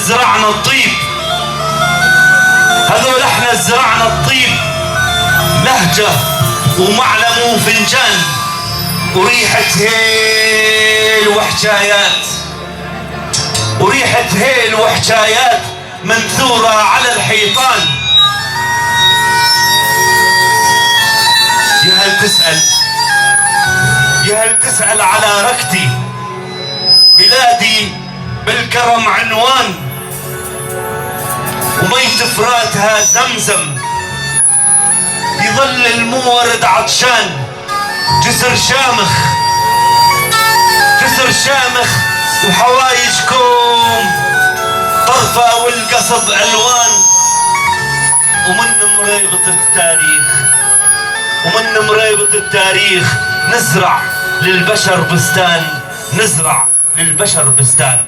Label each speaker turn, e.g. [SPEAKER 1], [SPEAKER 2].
[SPEAKER 1] زرعنا الطيب، هذول احنا زرعنا الطيب، لهجة ومعلم وفنجان وريحة هيل وحكايات، وريحة هيل وحكايات منثورة على الحيطان. يا هل تسأل على ركتي، بلادي بالكرم عنوان، وميت فراتها زمزم، يظل المورد عطشان. جسر شامخ وحوايجكم طرفة والقصب ألوان. ومن مريبط التاريخ نزرع للبشر بستان،